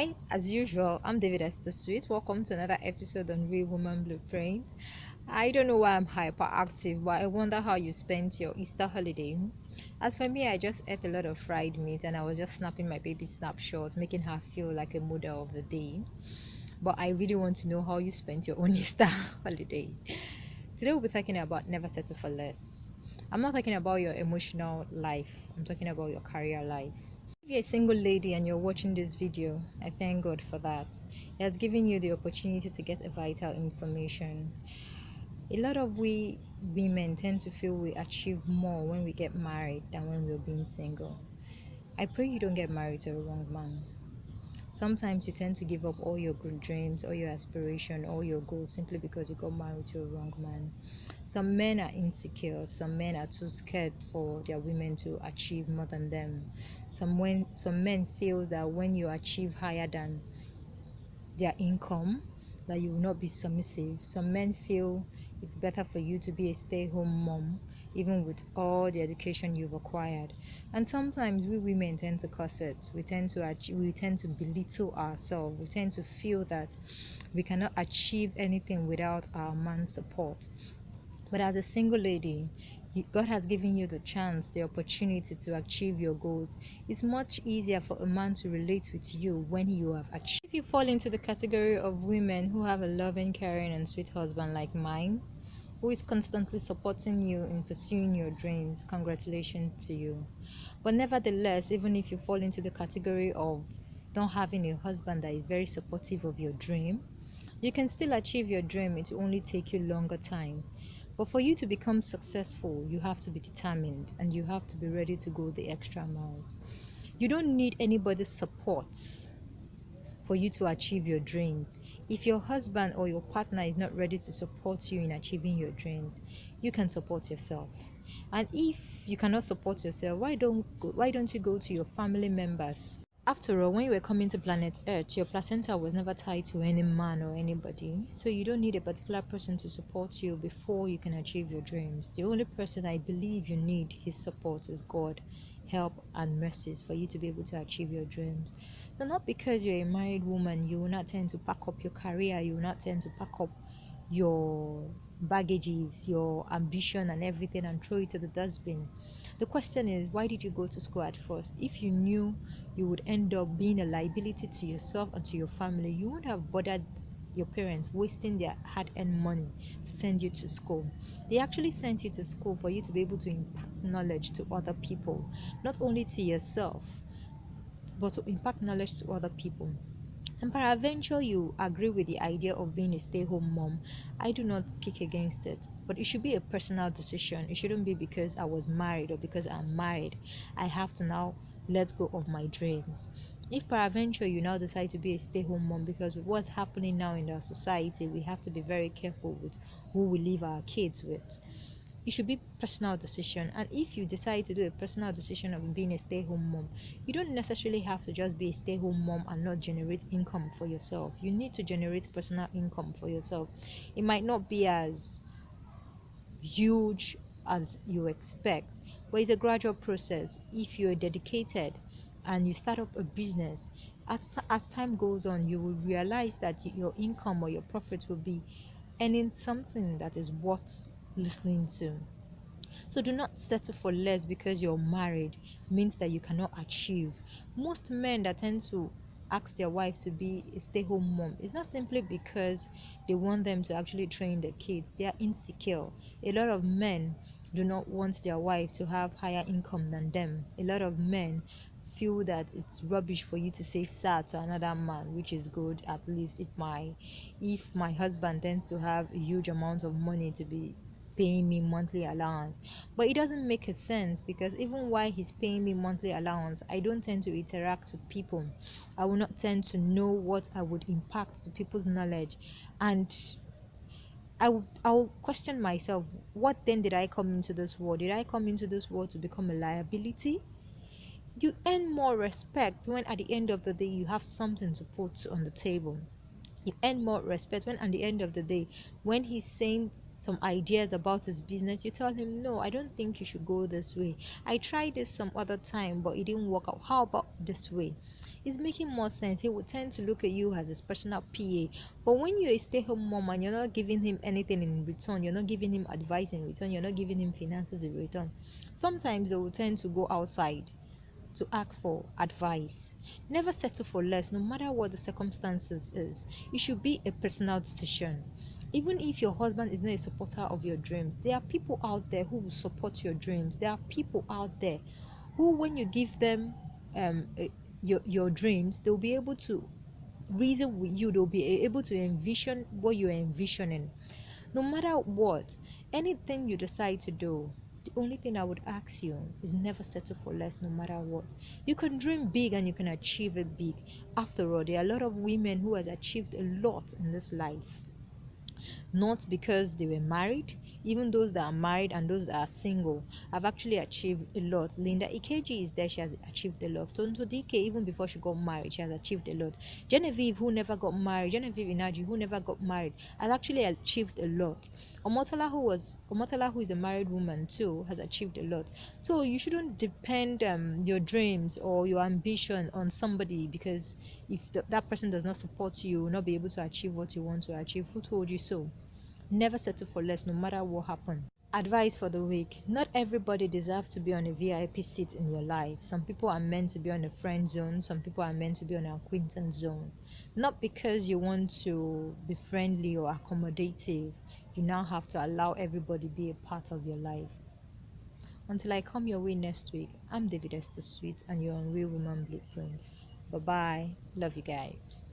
Hi, as usual, I'm David Esther Sweet. Welcome to another episode on Real Woman Blueprint. I don't know why I'm hyperactive, but I wonder how you spent your Easter holiday. As for me, I just ate a lot of fried meat and I was just snapping my baby snapshots, making her feel like a model of the day. But I really want to know how you spent your own Easter holiday. Today, we'll be talking about never settle for less. I'm not talking about your emotional life, I'm talking about your career life. If you're a single lady and you're watching this video, I thank God for that. He has given you the opportunity to get a vital information. A lot of we women tend to feel we achieve more when we get married than when we're being single. I pray you don't get married to a wrong man. Sometimes you tend to give up all your good dreams, all your aspiration, all your goals simply because you got married to a wrong man. Some men are insecure, some men are too scared for their women to achieve more than them. Some men feel that when you achieve higher than their income, that you will not be submissive. Some men feel it's better for you to be a stay-home mom, even with all the education you've acquired. And sometimes we women tend to curse it. We tend to belittle ourselves. We tend to feel that we cannot achieve anything without our man's support. But as a single lady, God has given you the chance, the opportunity to achieve your goals. It's much easier for a man to relate with you when you have achieved. If you fall into the category of women who have a loving, caring, and sweet husband like mine, who is constantly supporting you in pursuing your dreams, congratulations to you. But nevertheless, even if you fall into the category of not having a husband that is very supportive of your dream, you can still achieve your dream. It will only take you longer time. But for you to become successful, you have to be determined and you have to be ready to go the extra miles. You don't need anybody's support for you to achieve your dreams. If your husband or your partner is not ready to support you in achieving your dreams, you can support yourself. And if you cannot support yourself, why don't you go to your family members? After all, when you were coming to planet Earth, your placenta was never tied to any man or anybody, so you don't need a particular person to support you before you can achieve your dreams. The only person I believe you need his support is God, help and mercies for you to be able to achieve your dreams. So not because you're a married woman, you will not tend to pack up your career, you will not tend to pack up your baggages, your ambition and everything and throw it to the dustbin. The question is, why did you go to school at first? If you knew you would end up being a liability to yourself and to your family, you wouldn't have bothered your parents wasting their hard-earned money to send you to school. They actually sent you to school for you to be able to impart knowledge to other people, not only to yourself, but to impart knowledge to other people. And peradventure you agree with the idea of being a stay-home mom, I do not kick against it. But it should be a personal decision. It shouldn't be because I was married or because I'm married, I have to now let go of my dreams. If peradventure you now decide to be a stay-home mom, because with what's happening now in our society, we have to be very careful with who we leave our kids with. It should be personal decision. And if you decide to do a personal decision of being a stay-home mom, you don't necessarily have to just be a stay-home mom and not generate income for yourself. You need to generate personal income for yourself. It might not be as huge as you expect, but it's a gradual process. If you're dedicated and you start up a business, as time goes on, you will realize that your income or your profits will be earning something that is worth listening to. So do not settle for less because you're married means that you cannot achieve. Most men that tend to ask their wife to be a stay-home mom is not simply because they want them to actually train their kids. They are insecure. A lot of men do not want their wife to have higher income than them. A lot of men feel that it's rubbish for you to say sir to another man, which is good. At least if my husband tends to have a huge amount of money to be paying me monthly allowance. But it doesn't make a sense because even while he's paying me monthly allowance, I don't tend to interact with people. I will not tend to know what I would impact to people's knowledge. And I'll question myself, what then did I come into this world? Did I come into this world to become a liability? You earn more respect when at the end of the day you have something to put on the table. You earn more respect when at the end of the day, when he's saying some ideas about his business, you tell him, no, I don't think you should go this way. I tried this some other time, but it didn't work out. How about this way? it's making more sense. He would tend to look at you as his personal PA. But when you're a stay-home mom and you're not giving him anything in return, you're not giving him advice in return, you're not giving him finances in return, sometimes they will tend to go outside to ask for advice. Never settle for less, no matter what the circumstances is. It should be a personal decision. Even if your husband is not a supporter of your dreams, there are people out there who will support your dreams. There are people out there who, when you give them um, eh, your dreams, they'll be able to reason with you. They'll be able to envision what you're envisioning. No matter what, anything you decide to do, the only thing I would ask you is never settle for less no matter what. You can dream big and you can achieve it big. After all, there are a lot of women who has achieved a lot in this life, not because they were married. Even those that are married and those that are single have actually achieved a lot. Linda Ikeji is there, she has achieved a lot. Tonto Dike, even before she got married, she has achieved a lot. Genevieve, who never got married, Genevieve Inaji, who never got married, has actually achieved a lot. Omotola, who is a married woman too, has achieved a lot. So you shouldn't depend your dreams or your ambition on somebody, because if that person does not support you, you will not be able to achieve what you want to achieve. Who told you so? Never settle for less, no matter what happens. Advice for the week: not everybody deserves to be on a VIP seat in your life. Some people are meant to be on a friend zone, some people are meant to be on an acquaintance zone. Not because you want to be friendly or accommodative, you now have to allow everybody be a part of your life. Until I come your way next week, I'm David Esther Sweet, and you're on Real Woman Blueprint. Bye bye. Love you guys.